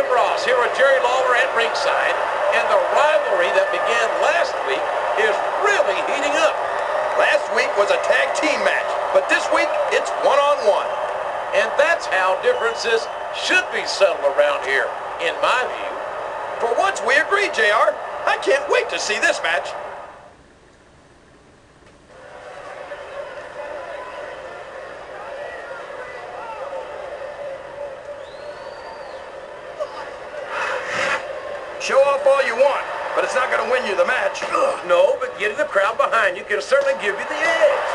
Jim Ross here with Jerry Lawler at ringside, and the rivalry that began last week is really heating up. Last week was a tag team match, but this week it's one-on-one. And that's how differences should be settled around here, in my view. For once we agree, JR. I can't wait to see this match. Show off all you want, but it's not going to win you the match. No, but getting the crowd behind you can certainly give you the edge.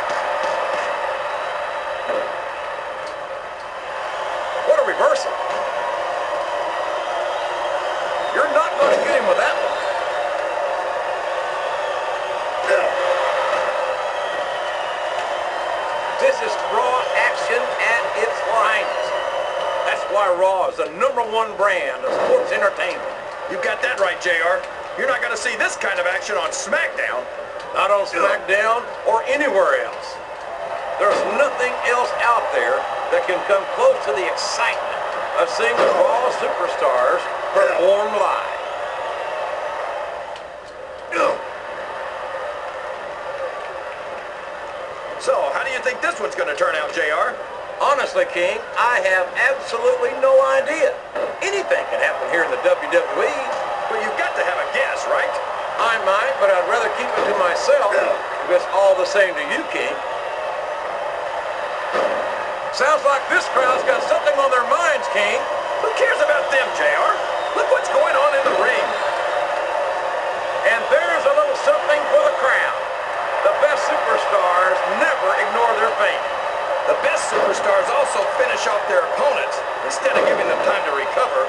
What a reversal. You're not going to get him with that one. This is Raw action at its finest. That's why Raw is the #1 brand of sports entertainment. You got that right, JR. You're not going to see this kind of action on SmackDown. Not on SmackDown or anywhere else. There's nothing else out there that can come close to the excitement of seeing the Raw superstars perform live. So, how do you think this one's going to turn out, JR? Honestly, King, I have absolutely no idea. Anything can happen here in the WWE. Well, you've got to have a guess, right? I might, but I'd rather keep it to myself if it's all the same to you, King. Sounds like this crowd's got something on their minds, King. Who cares about them, JR? Look what's going on in the ring. And there's a little something for the crowd. The best superstars never ignore their fame. The best superstars also finish off their opponents instead of giving them time to recover.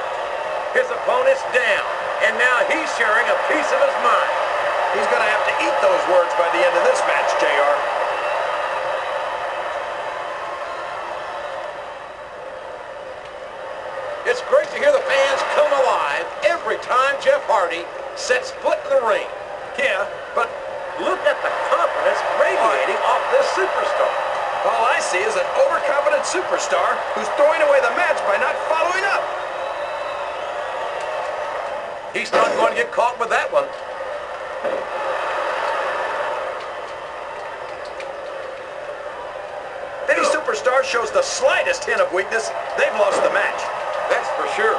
His opponent's down, and now he's sharing a piece of his mind. He's going to have to eat those words by the end of this match, JR. It's great to hear the fans come alive every time Jeff Hardy sets foot in the ring. Yeah, but look at the confidence radiating off this superstar. all I see is an overconfident superstar who's throwing away the match by not following up. He's not going to get caught with that one. Any superstar shows the slightest hint of weakness, they've lost the match. That's for sure.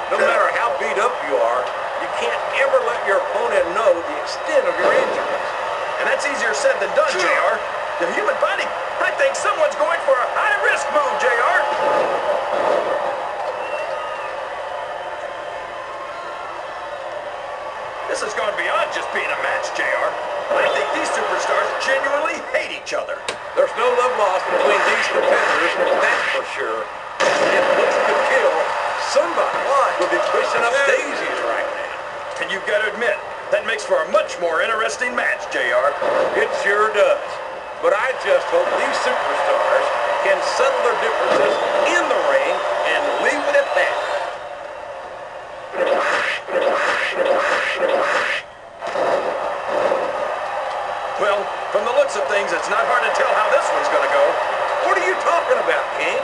No matter how beat up you are, you can't ever let your opponent know the extent of your injuries. And that's easier said than done, JR. The human body, I think someone's going for a high-risk move, JR. This has gone beyond just being a match, JR. I think these superstars genuinely hate each other. There's no love lost between these competitors, that's for sure. If looks could kill, somebody would be pushing up daisies right now. And you've got to admit, that makes for a much more interesting match, JR. It sure does. But I just hope these superstars can settle their differences in the ring and leave it at that. Well, from the looks of things, it's not hard to tell how this one's going to go. What are you talking about, King?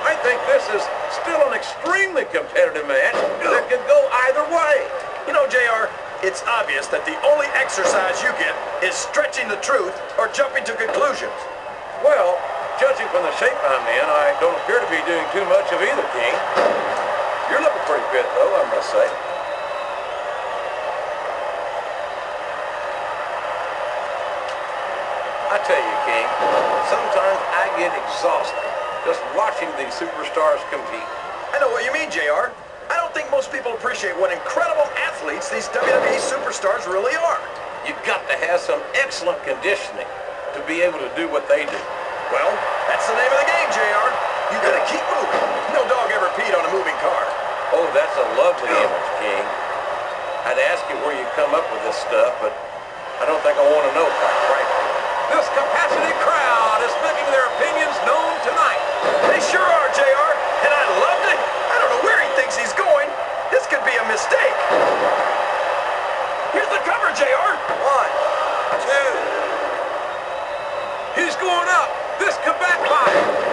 I think this is still an extremely competitive match that could go either way. You know, JR, it's obvious that the only exercise you get is stretching the truth or jumping to conclusions. Well, judging from the shape I'm in, I don't appear to be doing too much of either, King. You're looking pretty fit, though, I must say. I tell you, King, sometimes I get exhausted just watching these superstars compete. I know what you mean, JR. I don't think most people appreciate what incredible athletes these WWE superstars really are. You've got to have some excellent conditioning to be able to do what they do. Well, that's the name of the game, JR. You gotta keep moving. No dog ever peed on a moving car. Oh, that's a lovely image, King. I'd ask you where you come up with this stuff, but I don't think I want to know, quite frankly. This capacity crowd is making their opinions known tonight. They sure are, JR, and I loved it. I don't know where he thinks he's going. This could be a mistake. Here's the cover, JR. 1, 2. He's going up. This could backfire.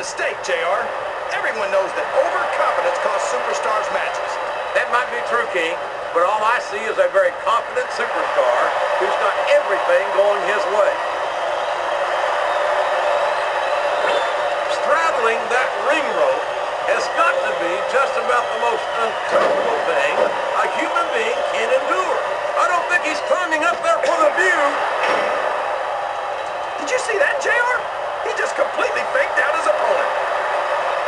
mistake, JR. Everyone knows that overconfidence costs superstars matches. That might be true, King, but all I see is a very confident superstar who's got everything going his way. Straddling that ring rope has got to be just about the most uncomfortable thing a human being can endure. I don't think he's climbing up there for the view. Did you see that, JR? He just completely faked out his opponent.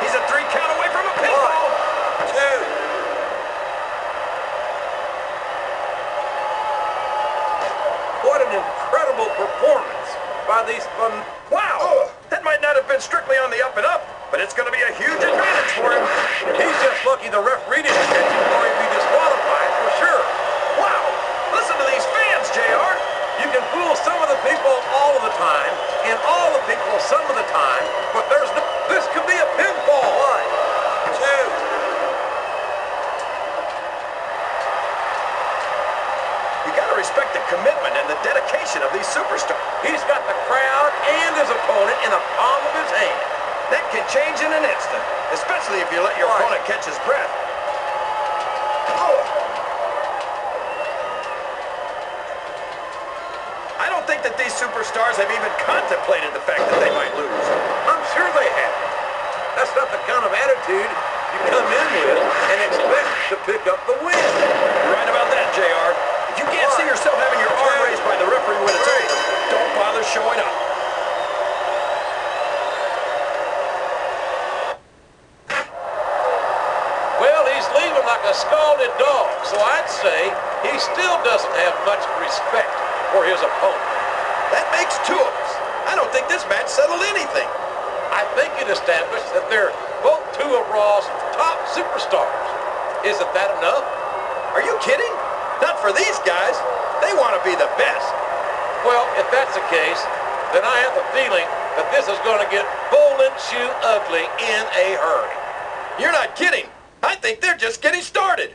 He's a 3 count away from a pinfall. 2. What an incredible performance by these fun... Wow! That might not have been strictly on the up and up, but it's going to be a huge advantage for him. He's just lucky the referee didn't catch him or he'd be disqualified for sure. Wow! Listen to these fans, JR. You can fool some of the people all of the time, and all the people some of the time, but there's no... This could be a pinfall. 1, 2. You got to respect the commitment and the dedication of these superstars. He's got the crowd and his opponent in the palm of his hand. That can change in an instant, especially if you let your opponent catch his breath. I don't think that these superstars have even contemplated the fact that they might lose. I'm sure they have. That's not the kind of attitude you come in with and expect to pick up the win. You're right about that, JR. If you can't see yourself having your arm raised by the referee when it's over, don't bother showing up. Well, he's leaving like a scalded dog, so I'd say he still doesn't have much respect for his opponent. That makes 2 of us. I don't think this match settled anything. I think it established that they're both 2 of Raw's top superstars. Isn't that enough? Are you kidding? Not for these guys. They want to be the best. Well, if that's the case, then I have the feeling that this is going to get bull and shoe ugly in a hurry. You're not kidding. I think they're just getting started.